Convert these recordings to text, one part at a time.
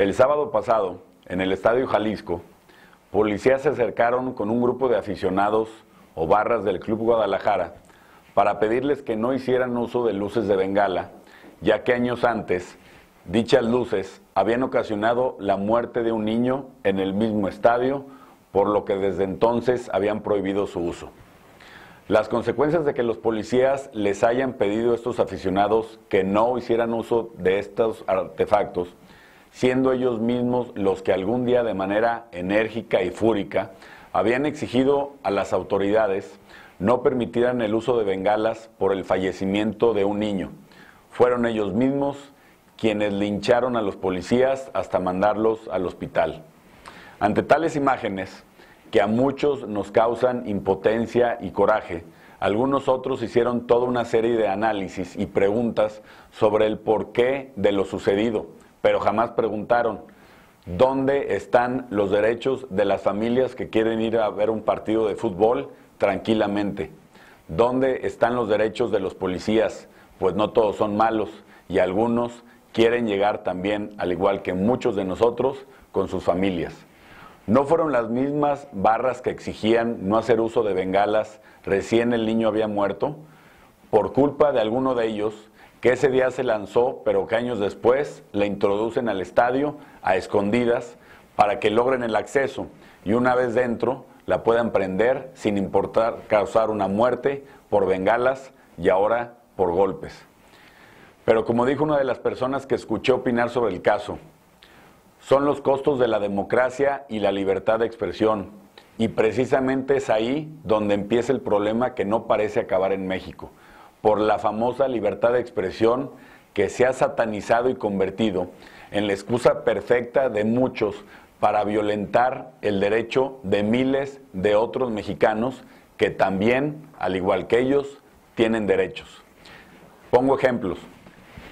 El sábado pasado, en el Estadio Jalisco, policías se acercaron con un grupo de aficionados o barras del Club Guadalajara para pedirles que no hicieran uso de luces de bengala, ya que años antes dichas luces habían ocasionado la muerte de un niño en el mismo estadio, por lo que desde entonces habían prohibido su uso. Las consecuencias de que los policías les hayan pedido a estos aficionados que no hicieran uso de estos artefactos, siendo ellos mismos los que algún día de manera enérgica y fúrica habían exigido a las autoridades no permitieran el uso de bengalas por el fallecimiento de un niño. Fueron ellos mismos quienes lincharon a los policías hasta mandarlos al hospital. Ante tales imágenes, que a muchos nos causan impotencia y coraje, algunos otros hicieron toda una serie de análisis y preguntas sobre el porqué de lo sucedido, pero jamás preguntaron dónde están los derechos de las familias que quieren ir a ver un partido de fútbol tranquilamente. ¿Dónde están los derechos de los policías? Pues no todos son malos y algunos quieren llegar también, al igual que muchos de nosotros, con sus familias. ¿No fueron las mismas barras que exigían no hacer uso de bengalas recién el niño había muerto? Por culpa de alguno de ellos, que ese día se lanzó, pero que años después le introducen al estadio a escondidas para que logren el acceso y una vez dentro la puedan prender sin importar causar una muerte por bengalas y ahora por golpes. Pero como dijo una de las personas que escuché opinar sobre el caso, son los costos de la democracia y la libertad de expresión, y precisamente es ahí donde empieza el problema que no parece acabar en México, por la famosa libertad de expresión que se ha satanizado y convertido en la excusa perfecta de muchos para violentar el derecho de miles de otros mexicanos que también, al igual que ellos, tienen derechos. Pongo ejemplos.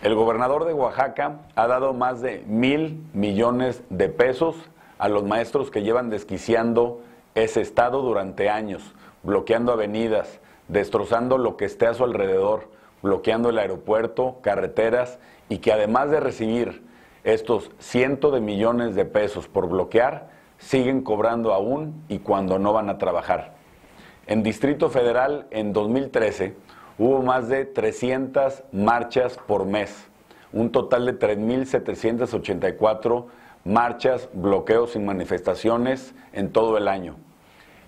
El gobernador de Oaxaca ha dado más de 1,000 millones de pesos a los maestros que llevan desquiciando ese estado durante años, bloqueando avenidas, destrozando lo que esté a su alrededor, bloqueando el aeropuerto, carreteras, y que además de recibir estos cientos de millones de pesos por bloquear, siguen cobrando aún y cuando no van a trabajar. En Distrito Federal, en 2013, hubo más de 300 marchas por mes, un total de 3,784 marchas, bloqueos y manifestaciones en todo el año.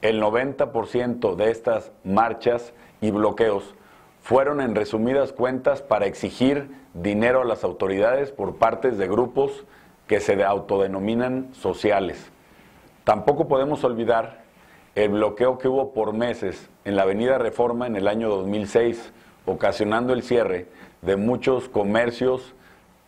El 90% de estas marchas y bloqueos fueron en resumidas cuentas para exigir dinero a las autoridades por parte de grupos que se autodenominan sociales. Tampoco podemos olvidar el bloqueo que hubo por meses en la Avenida Reforma en el año 2006, ocasionando el cierre de muchos comercios,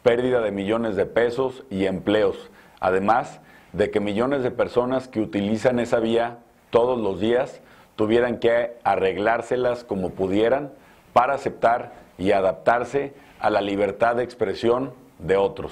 pérdida de millones de pesos y empleos, además de que millones de personas que utilizan esa vía todos los días tuvieran que arreglárselas como pudieran para aceptar y adaptarse a la libertad de expresión de otros.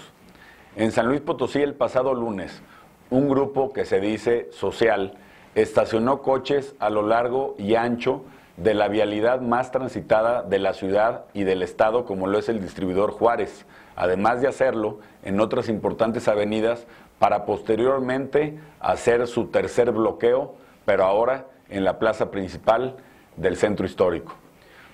En San Luis Potosí, el pasado lunes, un grupo que se dice social estacionó coches a lo largo y ancho de la vialidad más transitada de la ciudad y del estado, como lo es el distribuidor Juárez, además de hacerlo en otras importantes avenidas para posteriormente hacer su tercer bloqueo, pero ahora en la plaza principal del centro histórico.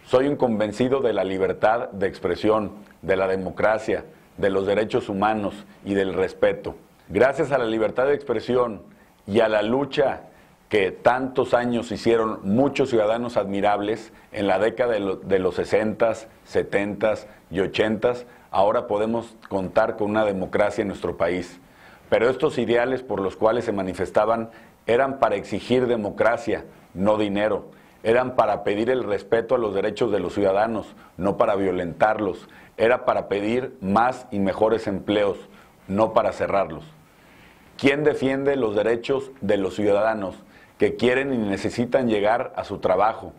Soy un convencido de la libertad de expresión, de la democracia, de los derechos humanos y del respeto. Gracias a la libertad de expresión y a la lucha que tantos años hicieron muchos ciudadanos admirables en la década de los 60s, 70s y 80s, ahora podemos contar con una democracia en nuestro país. Pero estos ideales por los cuales se manifestaban eran para exigir democracia, no dinero. Eran para pedir el respeto a los derechos de los ciudadanos, no para violentarlos. Era para pedir más y mejores empleos, no para cerrarlos. ¿Quién defiende los derechos de los ciudadanos que quieren y necesitan llegar a su trabajo?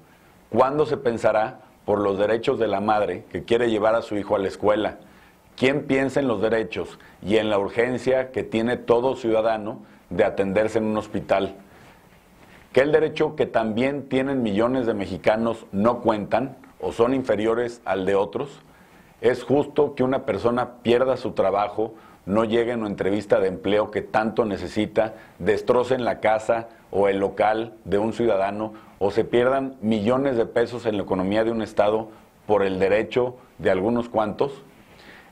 ¿Cuándo se pensará por los derechos de la madre que quiere llevar a su hijo a la escuela? ¿Quién piensa en los derechos y en la urgencia que tiene todo ciudadano de atenderse en un hospital? ¿Que el derecho que también tienen millones de mexicanos no cuentan o son inferiores al de otros? ¿Es justo que una persona pierda su trabajo no lleguen a entrevista de empleo que tanto necesita, destrocen la casa o el local de un ciudadano o se pierdan millones de pesos en la economía de un estado por el derecho de algunos cuantos?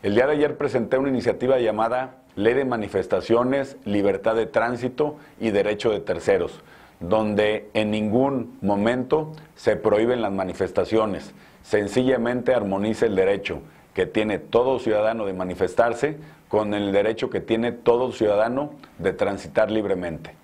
El día de ayer presenté una iniciativa llamada Ley de Manifestaciones, Libertad de Tránsito y Derecho de Terceros, donde en ningún momento se prohíben las manifestaciones, sencillamente armoniza el derecho que tiene todo ciudadano de manifestarse con el derecho que tiene todo ciudadano de transitar libremente.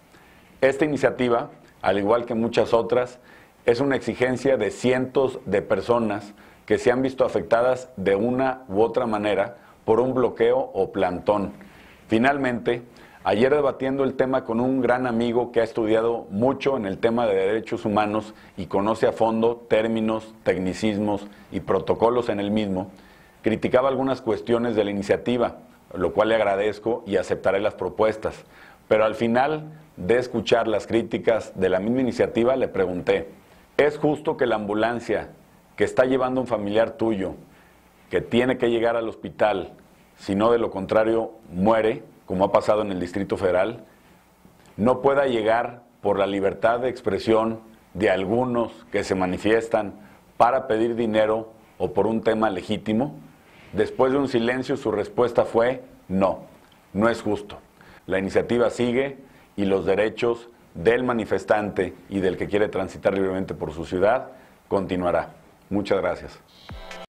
Esta iniciativa, al igual que muchas otras, es una exigencia de cientos de personas que se han visto afectadas de una u otra manera por un bloqueo o plantón. Finalmente, ayer debatiendo el tema con un gran amigo que ha estudiado mucho en el tema de derechos humanos y conoce a fondo términos, tecnicismos y protocolos en el mismo, criticaba algunas cuestiones de la iniciativa, lo cual le agradezco y aceptaré las propuestas. Pero al final de escuchar las críticas de la misma iniciativa, le pregunté, ¿es justo que la ambulancia que está llevando a un familiar tuyo, que tiene que llegar al hospital, si no de lo contrario muere, como ha pasado en el Distrito Federal, no pueda llegar por la libertad de expresión de algunos que se manifiestan para pedir dinero o por un tema legítimo? Después de un silencio, su respuesta fue no, no es justo. La iniciativa sigue y los derechos del manifestante y del que quiere transitar libremente por su ciudad continuará. Muchas gracias.